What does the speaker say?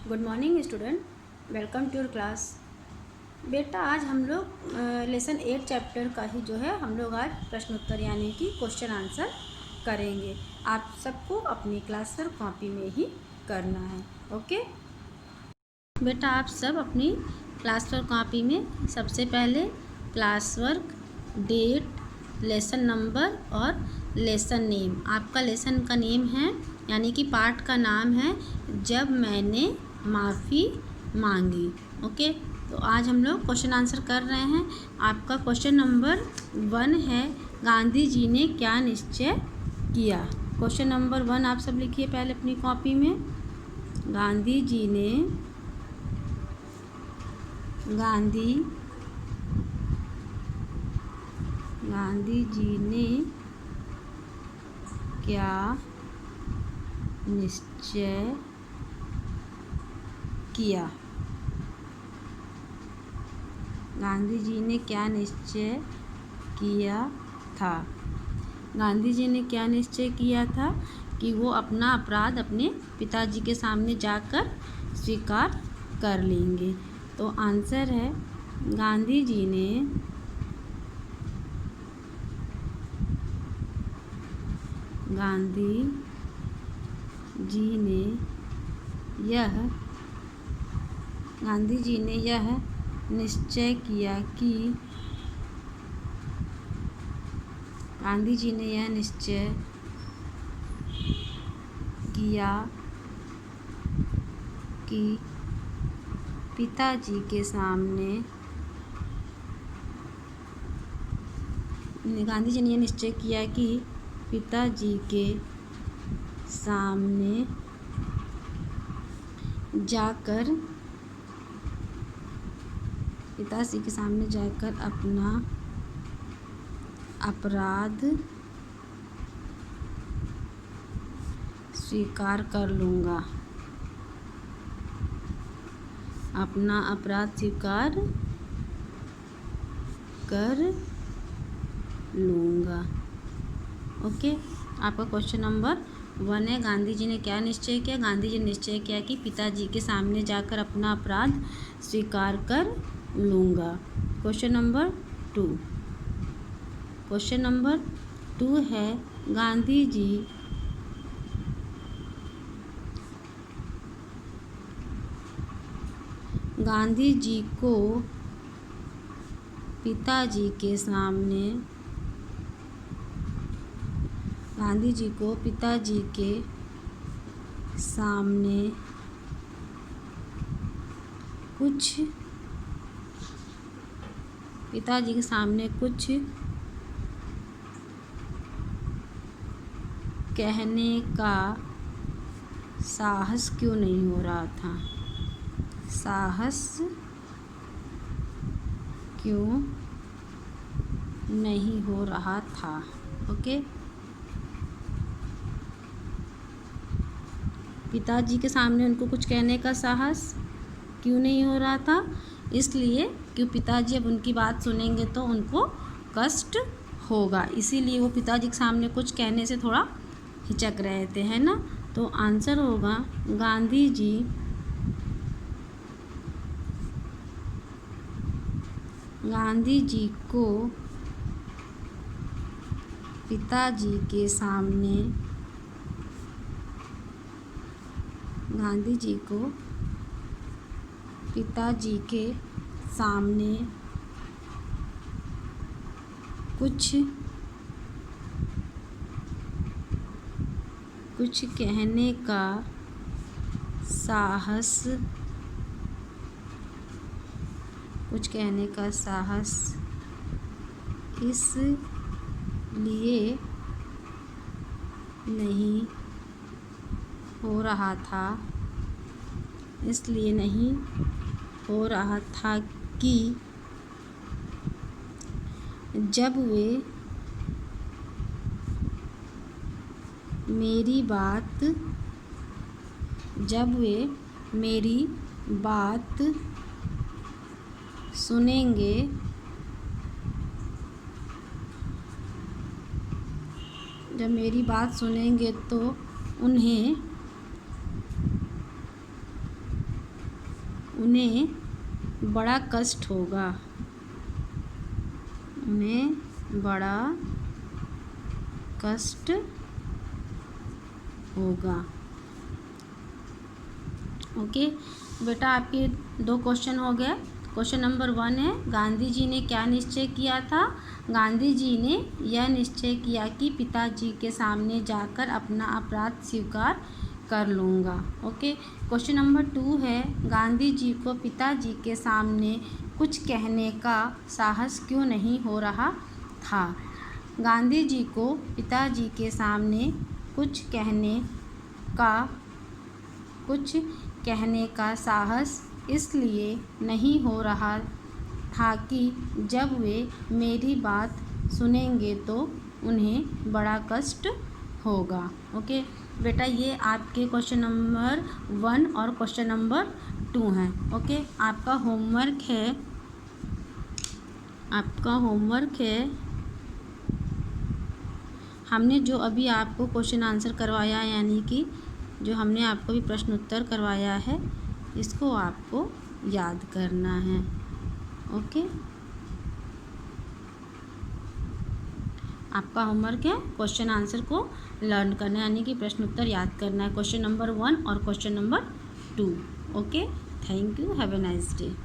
Good morning student, welcome to your class. बेटा आज हम लोग लेसन 8 चैप्टर का ही जो है हम लोग आज प्रश्न उत्तर यानी कि क्वेश्चन आंसर करेंगे। आप सबको अपनी क्लास पर कॉपी में ही करना है। ओके बेटा, आप सब अपनी क्लास पर कॉपी में सबसे पहले class work, date, lesson number और लेसन नेम। आपका लेसन का नेम है यानी कि पाठ का नाम है जब मैंने माफ़ी मांगी। ओके, तो आज हम लोग क्वेश्चन आंसर कर रहे हैं। आपका क्वेश्चन नंबर 1 है, गांधी जी ने क्या निश्चय किया। क्वेश्चन नंबर 1 आप सब लिखिए पहले अपनी कॉपी में। गांधी जी ने क्या निश्चय किया। गांधी जी ने क्या निश्चय किया था। गांधी जी ने क्या निश्चय किया था कि वो अपना अपराध अपने पिताजी के सामने जाकर स्वीकार कर लेंगे। तो आंसर है गांधी जी ने यह निश्चय किया कि पिताजी के सामने जाकर अपना अपराध स्वीकार कर लूँगा। ओके, आपका क्वेश्चन नंबर 1 है, गांधी जी ने क्या निश्चय किया। गांधी जी ने निश्चय किया कि पिताजी के सामने जाकर अपना अपराध स्वीकार कर लूँगा। क्वेश्चन नंबर 2 है, गांधी जी को पिताजी के सामने कुछ कहने का साहस क्यों नहीं हो रहा था। ओके, पिताजी के सामने उनको कुछ कहने का साहस क्यों नहीं हो रहा था। इसलिए कि पिताजी अब उनकी बात सुनेंगे तो उनको कष्ट होगा, इसीलिए वो पिताजी के सामने कुछ कहने से थोड़ा हिचक रहे थे, है ना। तो आंसर होगा गांधी जी को पिताजी के सामने कुछ कहने का साहस इसलिए नहीं हो रहा था कि जब वे मेरी बात सुनेंगे तो उन्हें बड़ा कष्ट होगा। उन्हें बड़ा कष्ट होगा। ओके बेटा, आपके 2 क्वेश्चन हो गए। क्वेश्चन नंबर 1 है, गांधी जी ने क्या निश्चय किया था? गांधी जी ने यह निश्चय किया कि पिताजी के सामने जाकर अपना अपराध स्वीकार कर लूँगा। ओके। क्वेश्चन नंबर 2 है, गांधी जी को पिताजी के सामने कुछ कहने का साहस क्यों नहीं हो रहा था? गांधी जी को पिताजी के सामने कुछ कहने का साहस इसलिए नहीं हो रहा था कि जब वे मेरी बात सुनेंगे तो उन्हें बड़ा कष्ट होगा। ओके बेटा, ये आपके क्वेश्चन नंबर 1 और क्वेश्चन नंबर 2 हैं। ओके, आपका होमवर्क है हमने जो अभी आपको क्वेश्चन आंसर करवाया, यानी कि जो हमने आपको भी प्रश्न उत्तर करवाया है, इसको आपको याद करना है। ओके, आपका होमवर्क है क्वेश्चन आंसर को लर्न करना है, यानी कि प्रश्न उत्तर याद करना है, क्वेश्चन नंबर 1 और question number 2। Okay, thank you, have a nice day.